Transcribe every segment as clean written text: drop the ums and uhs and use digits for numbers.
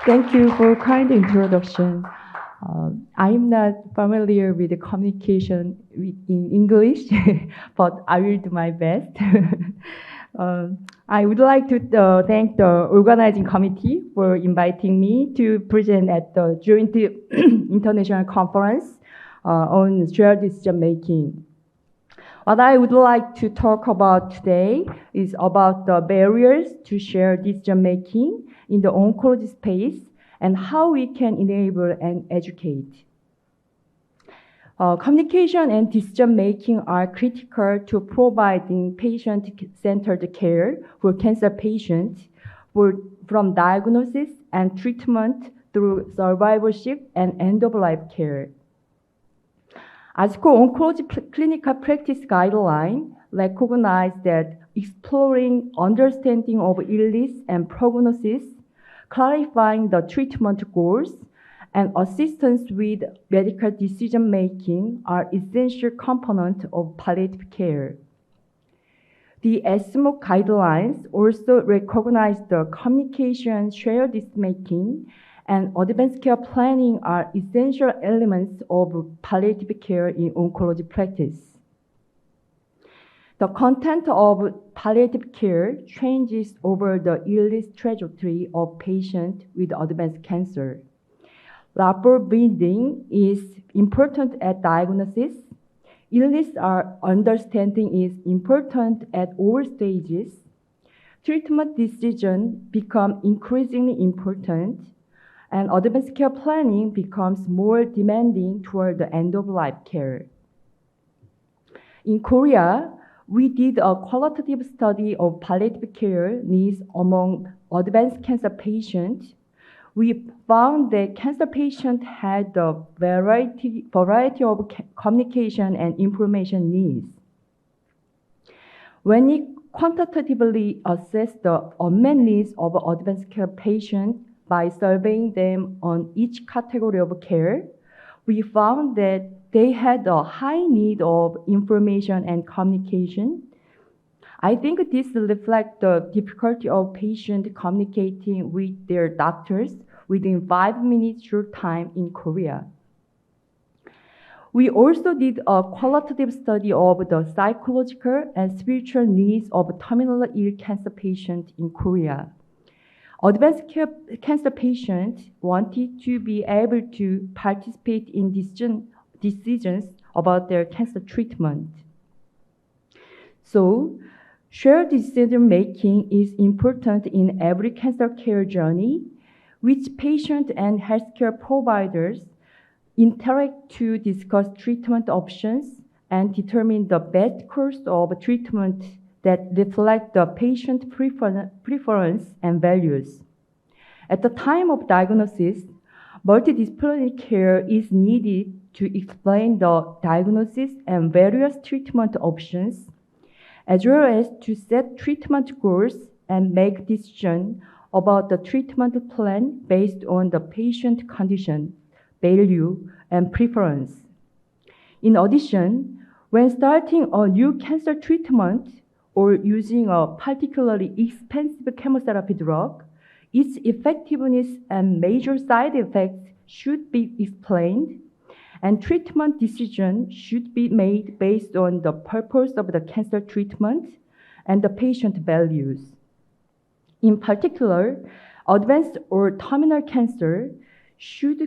Thank you for kind introduction. I'm not familiar with the communication in English, but I will do my best. I would like to thank the organizing committee for inviting me to present at the joint international conference on shared decision making. What I would like to talk about today is about the barriers to shared decision making in the oncology space and how we can enable and educate. Communication and decision making are critical to providing patient-centered care for cancer patients from diagnosis and treatment through survivorship and end-of-life care. ASCO Oncology Clinical Practice Guideline recognize that exploring understanding of illness and prognosis, clarifying the treatment goals, and assistance with medical decision-making are essential components of palliative care. The ESMO guidelines also recognize the communication, shared decision-making, and advanced care planning are essential elements of palliative care in oncology practice. The content of palliative care changes over the illness trajectory of patients with advanced cancer. Rapport building is important at diagnosis. Illness understanding is important at all stages. Treatment decisions become increasingly important, and advanced care planning becomes more demanding toward the end-of-life care. In Korea, we did a qualitative study of palliative care needs among advanced cancer patients. We found that cancer patients had a variety of communication and information needs. When we quantitatively assessed the unmet needs of advanced care patients by surveying them on each category of care, we found that they had a high need of information and communication. I think this reflects the difficulty of patients communicating with their doctors within 5 minutes short time in Korea. We also did a qualitative study of the psychological and spiritual needs of terminally ill cancer patients in Korea. Advanced cancer patients wanted to be able to participate in decisions about their cancer treatment. So, shared decision-making is important in every cancer care journey, which patients and healthcare providers interact to discuss treatment options and determine the best course of treatment that reflect the patient preference and values. At the time of diagnosis, multidisciplinary care is needed to explain the diagnosis and various treatment options, as well as to set treatment goals and make decisions about the treatment plan based on the patient condition, value, and preference. In addition, when starting a new cancer treatment or using a particularly expensive chemotherapy drug, its effectiveness and major side effects should be explained, and treatment decisions should be made based on the purpose of the cancer treatment and the patient values. In particular, advanced or terminal cancer should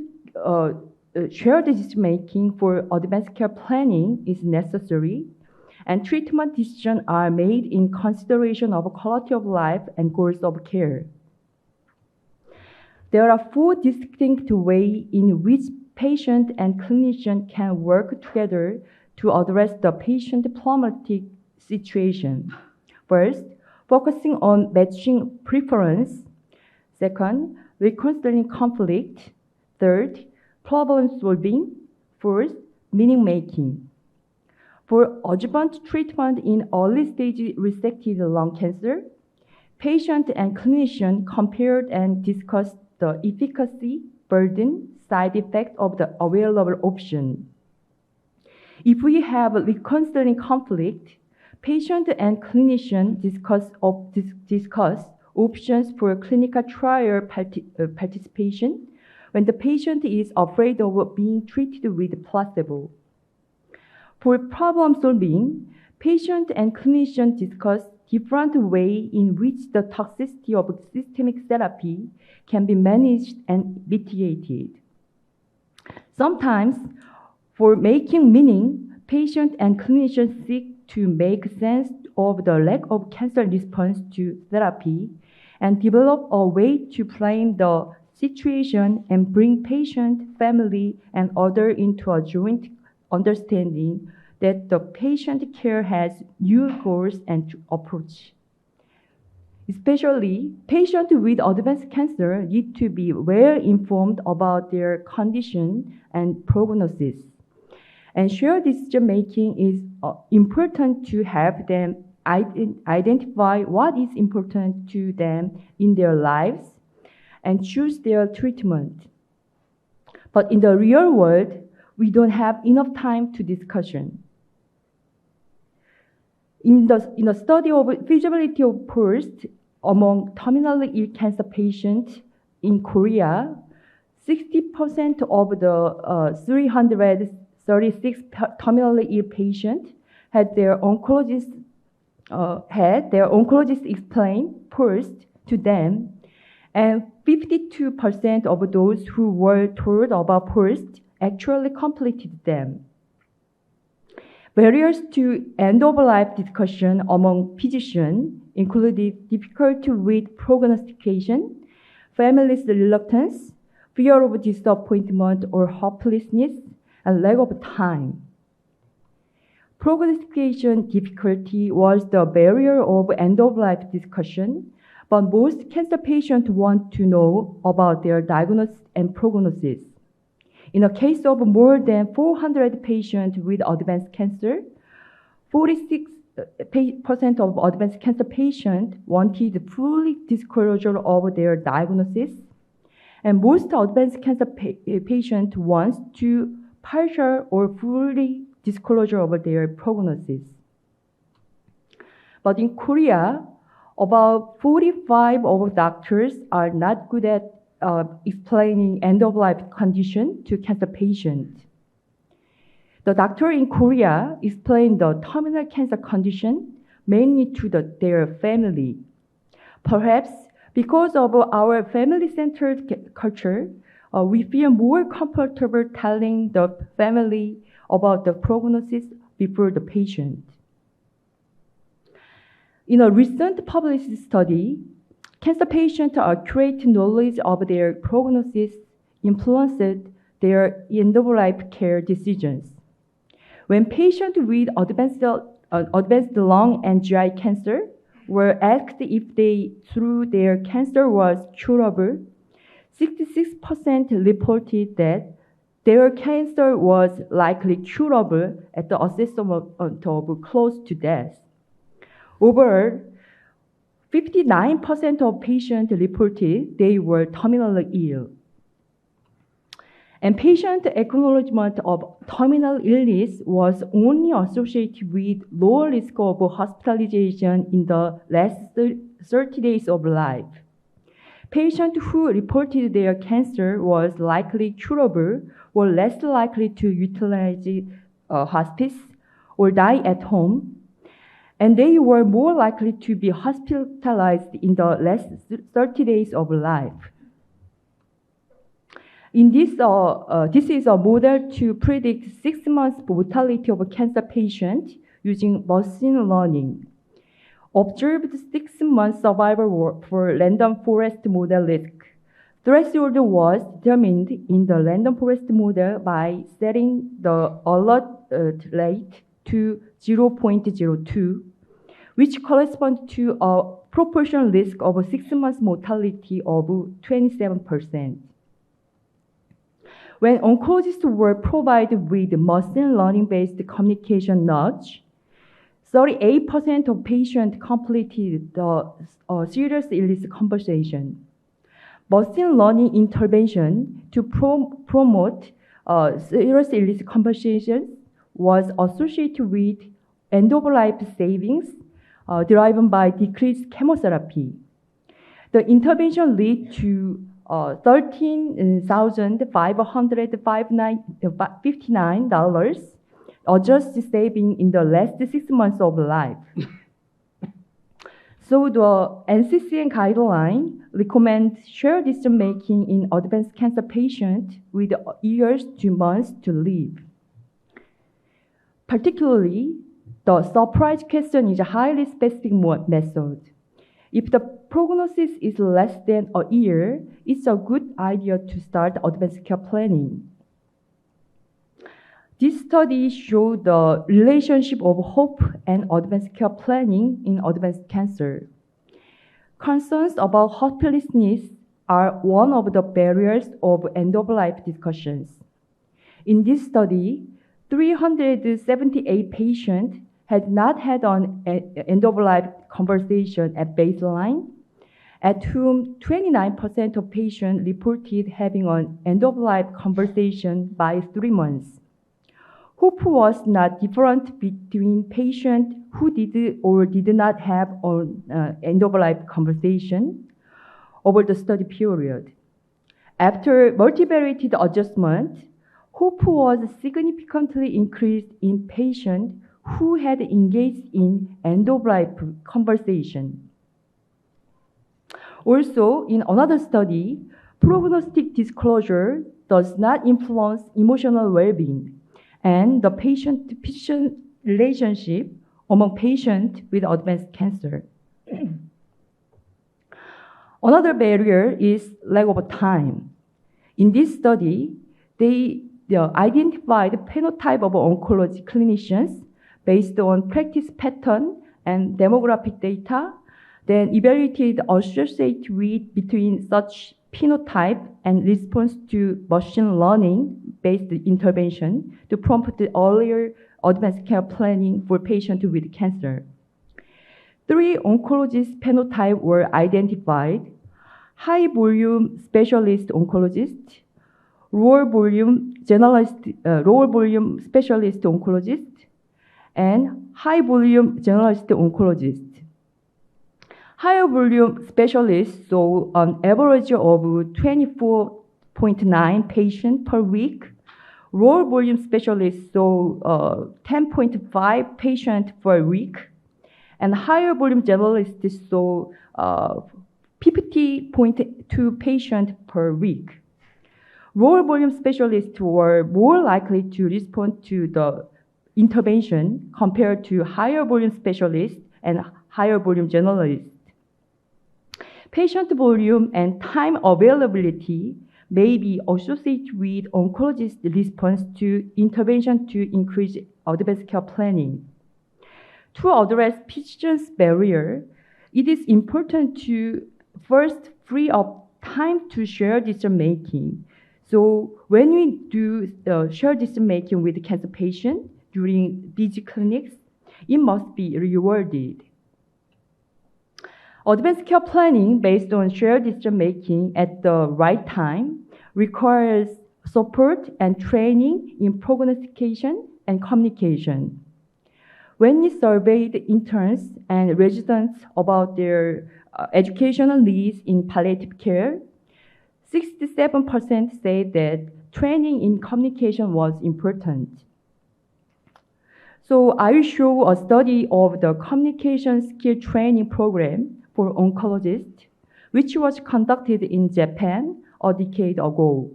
shared decision-making for advanced care planning is necessary, and treatment decisions are made in consideration of quality of life and goals of care. There are 4 distinct ways in which patient and clinician can work together to address the patient problematic situation. First, focusing on matching preference. Second, reconciling conflict. Third, problem solving. Fourth, meaning making. For adjuvant treatment in early stage resected lung cancer, patient and clinician compared and discussed the efficacy, burden, side effect of the available option. If we have reconciling conflict, patient and clinician discuss options for clinical trial participation when the patient is afraid of being treated with placebo. For problem solving, patient and clinician discuss different ways in which the toxicity of systemic therapy can be managed and mitigated. Sometimes, for making meaning, patient and clinicians seek to make sense of the lack of cancer response to therapy and develop a way to frame the situation and bring patient, family, and others into a joint understanding that the patient care has new goals and approach. Especially, patients with advanced cancer need to be well informed about their condition and prognosis. And shared decision making is important to help them identify what is important to them in their lives and choose their treatment. But in the real world, we don't have enough time to discussion. In the study of feasibility of PORST among terminally ill cancer patients in Korea, 60% of the 336 terminally ill patients had their oncologist explain PORST to them, and 52% of those who were told about PORST actually completed them. Barriers to end-of-life discussion among physicians included difficulty with prognostication, family's reluctance, fear of disappointment or hopelessness, and lack of time. Prognostication difficulty was the barrier of end-of-life discussion, but most cancer patients want to know about their diagnosis and prognosis. In a case of more than 400 patients with advanced cancer, 46% of advanced cancer patients wanted full disclosure of their diagnosis, and most advanced cancer patients want to partial or fully disclosure of their prognosis. But in Korea, about 45% of doctors are not good at explaining end-of-life condition to cancer patients. The doctor in Korea explained the terminal cancer condition mainly to their family. Perhaps because of our family-centered culture, we feel more comfortable telling the family about the prognosis before the patient. In a recent published study, cancer patients' accurate knowledge of their prognosis influenced their end-of-life care decisions. When patients with advanced lung and GI cancer were asked if they thought their cancer was curable, 66% reported that their cancer was likely curable at the assessment of close to death. Overall, 59% of patients reported they were terminally ill. And patient acknowledgement of terminal illness was only associated with lower risk of hospitalization in the last 30 days of life. Patients who reported their cancer was likely curable were less likely to utilize hospice or die at home, and they were more likely to be hospitalized in the last 30 days of life. In this is a model to predict 6 months mortality of cancer patients using machine learning. Observed 6 months survival for random forest model risk. Threshold was determined in the random forest model by setting the alert rate to 0.02, which corresponds to a proportional risk of 6 months mortality of 27%. When oncologists were provided with machine learning-based communication nudge, 38% of patients completed the serious illness conversation. Machine learning intervention to promote serious illness conversations was associated with end-of-life savings driven by decreased chemotherapy. The intervention led to $13,559 adjusted saving in the last 6 months of life. So the NCCN guideline recommends shared decision-making in advanced cancer patients with years to months to live. Particularly, the surprise question is a highly specific method. If the prognosis is less than a year, it's a good idea to start advanced care planning. This study showed the relationship of hope and advanced care planning in advanced cancer. Concerns about hopelessness are one of the barriers of end-of-life discussions. In this study, 378 patients had not had an end-of-life conversation at baseline, at whom 29% of patients reported having an end-of-life conversation by 3 months. Hope was not different between patients who did or did not have an end-of-life conversation over the study period. After multivariate adjustment, hope was significantly increased in patients who had engaged in end-of-life conversation. Also, in another study, prognostic disclosure does not influence emotional well-being and the patient-physician relationship among patients with advanced cancer. Another barrier is lack of time. In this study, they identified the phenotype of oncology clinicians based on practice pattern and demographic data, then evaluated associated with between such phenotype and response to machine learning-based intervention to prompt earlier advanced care planning for patients with cancer. 3 oncologist phenotypes were identified: high volume specialist oncologist, lower volume specialist oncologist, and high volume generalist oncologist. Higher volume specialists saw an average of 24.9 patients per week. Lower volume specialists saw 10.5 patients per week. And higher volume generalists saw 50.2 patients per week. Lower volume specialists were more likely to respond to the intervention compared to higher volume specialists and higher volume generalists. Patient volume and time availability may be associated with oncologist response to intervention to increase advanced care planning. To address physicians' barrier, it is important to first free up time to share decision-making. So when we do share decision-making with cancer patients during these clinics, it must be rewarded. Advanced care planning based on shared decision-making at the right time requires support and training in prognostication and communication. When we surveyed interns and residents about their educational needs in palliative care, 67% said that training in communication was important. So I will show a study of the communication skill training program for oncologists, which was conducted in Japan a decade ago.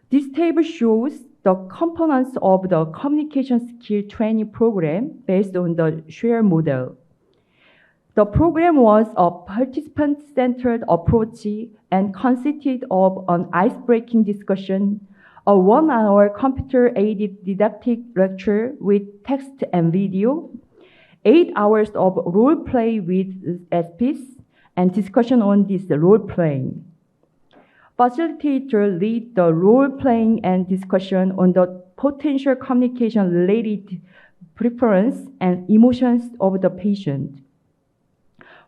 This table shows the components of the communication skill training program based on the share model. The program was a participant-centered approach and consisted of an ice-breaking discussion, a 1-hour computer-aided didactic lecture with text and video, 8 hours of role-play with SPs, and discussion on this role-playing. Facilitator lead the role-playing and discussion on the potential communication-related preference and emotions of the patient.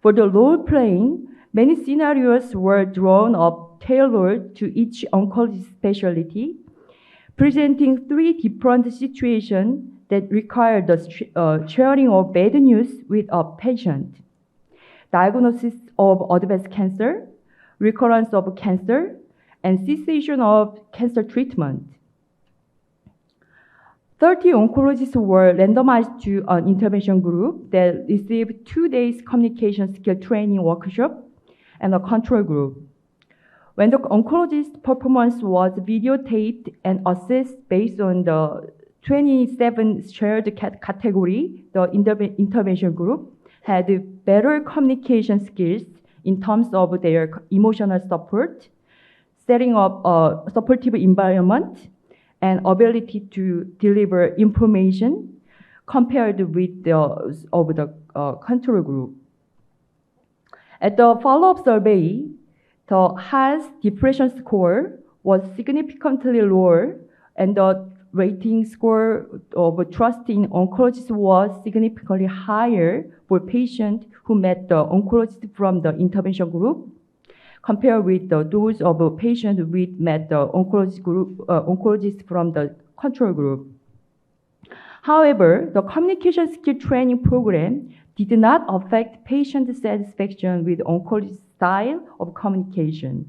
For the role-playing, many scenarios were drawn up tailored to each oncology specialty, presenting 3 different situations that require the sharing of bad news with a patient: diagnosis of advanced cancer, recurrence of cancer, and cessation of cancer treatment. 30 oncologists were randomized to an intervention group that received 2 days communication skill training workshop and a control group. When the oncologist performance was videotaped and assessed based on the 27 shared category, the intervention group had better communication skills in terms of their emotional support, setting up a supportive environment, and ability to deliver information compared with those of the control group. At the follow-up survey, the HAS depression score was significantly lower, and the rating score of trust in oncologists was significantly higher for patients who met the oncologist from the intervention group compared with those of patients who met the oncologist from the control group. However, the communication skill training program did not affect patient satisfaction with oncologist style of communication.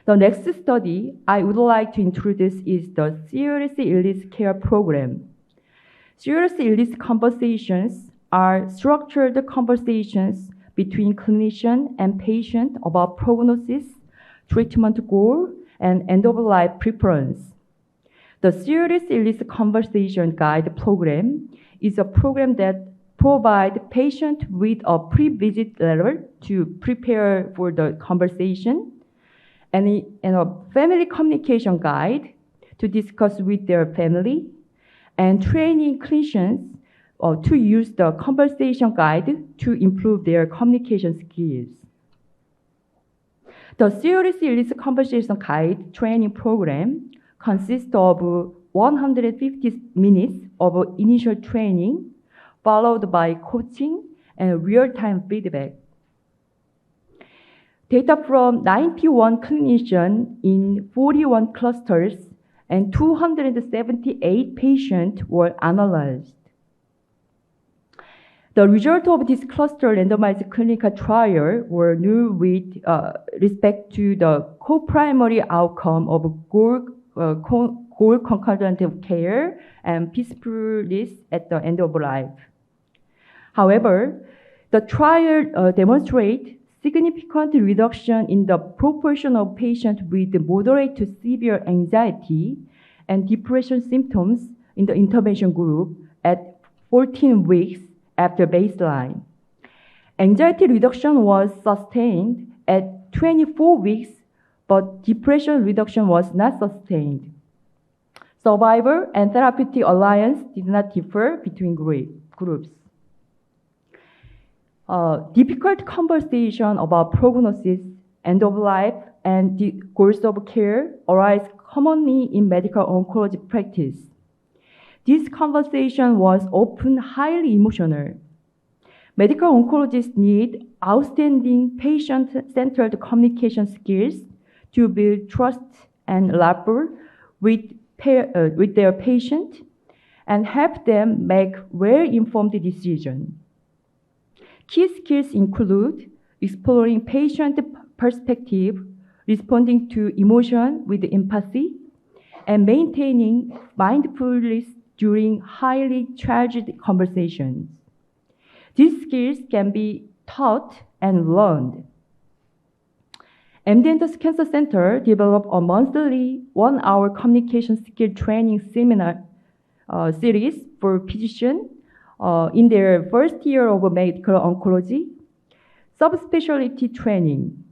The next study I would like to introduce is the serious illness care program. Serious illness conversations are structured conversations between clinician and patient about prognosis, treatment goal, and end-of-life preference. The Serious Illness Conversation Guide program is a program that provides patients with a pre-visit letter to prepare for the conversation and a family communication guide to discuss with their family, and training clinicians to use the conversation guide to improve their communication skills. The Serious Illness Conversation Guide training program consists of 150 minutes of initial training, followed by coaching and real-time feedback. Data from 91 clinicians in 41 clusters and 278 patients were analyzed. The result of this cluster randomized clinical trial were new with respect to the co-primary outcome of goal concordant of care and peacefulness at the end of life. However, the trial demonstrates significant reduction in the proportion of patients with moderate to severe anxiety and depression symptoms in the intervention group at 14 weeks after baseline. Anxiety reduction was sustained at 24 weeks, but depression reduction was not sustained. Survivor and therapeutic alliance did not differ between groups. Difficult conversation about prognosis, end of life, and the goals of care arise commonly in medical oncology practice. This conversation was often highly emotional. Medical oncologists need outstanding patient-centered communication skills to build trust and rapport with their patient and help them make well-informed decisions. Key skills include exploring patient perspective, responding to emotion with empathy, and maintaining mindfulness during highly charged conversations. These skills can be taught and learned. MD Anderson Cancer Center developed a monthly 1-hour communication skill training seminar series for physicians in their first year of medical oncology, subspecialty training.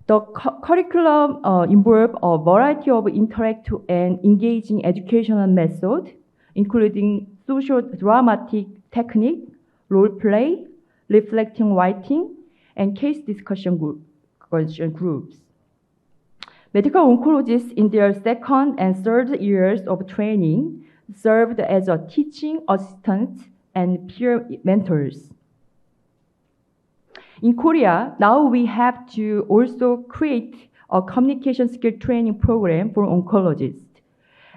The curriculum involved a variety of interactive and engaging educational methods, including socio-dramatic technique, role play, reflecting writing, and case discussion groups. Medical oncologists in their second and third years of training served as a teaching assistants and peer mentors. In Korea, now we have to also create a communication skill training program for oncologists.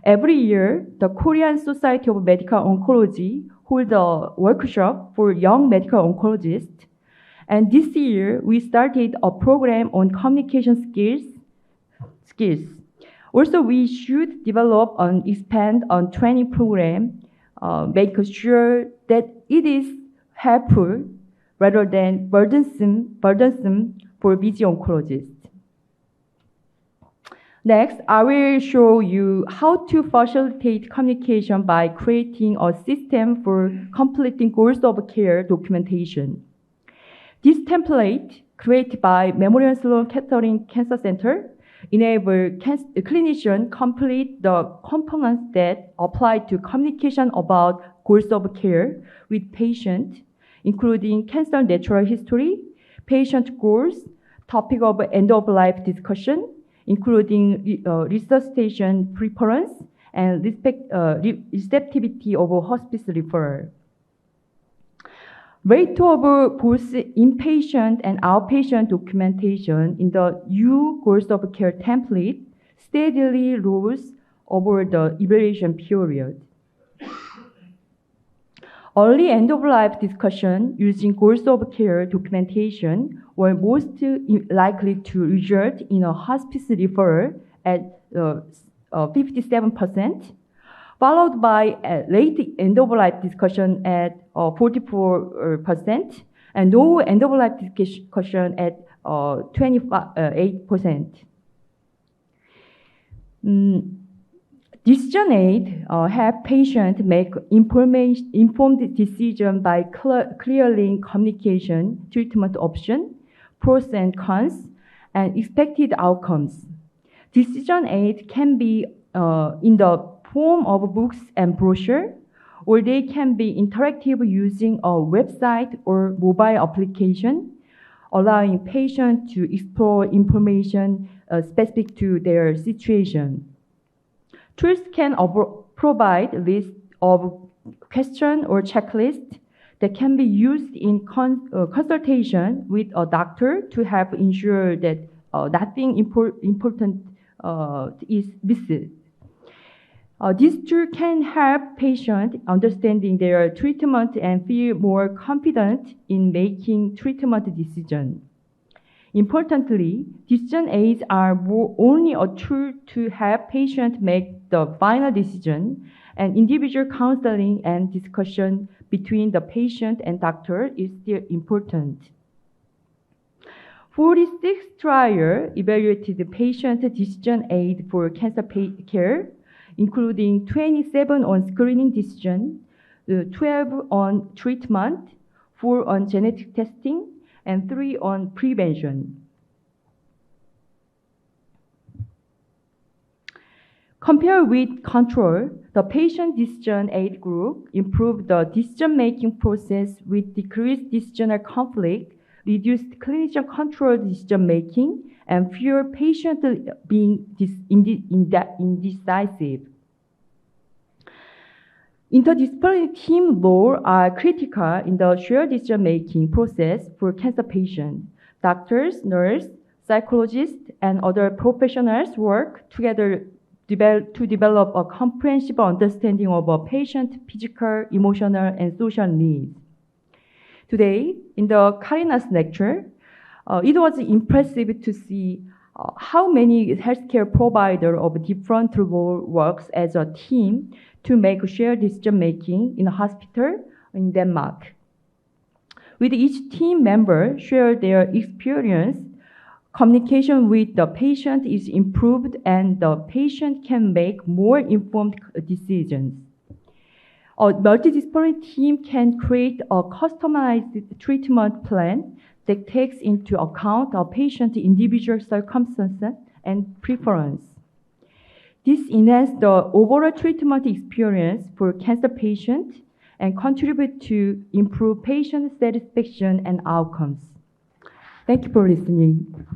Every year, the Korean Society of Medical Oncology holds a workshop for young medical oncologists, And this year, we started a program on communication skills. Also, we should develop and expand on training program, make sure that it is helpful rather than burdensome for busy oncologists. Next, I will show you how to facilitate communication by creating a system for completing goals of care documentation. This template, created by Memorial Sloan Kettering Cancer Center, enables clinicians complete the components that apply to communication about goals of care with patient, including cancer natural history, patient goals, topic of end-of-life discussion, including resuscitation preference and receptivity of hospice referral. Rate of both inpatient and outpatient documentation in the U goals of care template steadily rose over the evaluation period. Early end-of-life discussion using goals of care documentation were most likely to result in a hospice referral at 57%, followed by a late end-of-life discussion at 44%, and no end-of-life discussion at 28%. Decision aid help patients make informed decision by clearly communication, treatment option, pros and cons, and expected outcomes. Decision aid can be in the form of books and brochure, or they can be interactive using a website or mobile application, allowing patients to explore information specific to their situation. Tools can provide a list of questions or checklists that can be used in consultation with a doctor to help ensure that nothing important is missed. This tool can help patients understanding their treatment and feel more confident in making treatment decisions. Importantly, decision aids are only a tool to help patients make the final decision, and individual counseling and discussion between the patient and doctor is still important. 46 trials evaluated the patient decision aid for cancer care, including 27 on screening decision, 12 on treatment, 4 on genetic testing, and 3 on prevention. Compared with control, the patient decision aid group improved the decision-making process with decreased decisional conflict, reduced clinician controlled decision-making, and fewer patients being indecisive. Interdisciplinary team roles are critical in the shared decision-making process for cancer patients. Doctors, nurses, psychologists, and other professionals work together to develop a comprehensive understanding of a patient's physical, emotional, and social needs. Today, in the Karina's lecture, it was impressive to see how many healthcare providers of different roles works as a team to make shared decision-making in a hospital in Denmark. With each team member share their experience, communication with the patient is improved and the patient can make more informed decisions. A multidisciplinary team can create a customized treatment plan that takes into account a patient's individual circumstances and preference. This enhances the overall treatment experience for cancer patients and contributes to improve patient satisfaction and outcomes. Thank you for listening.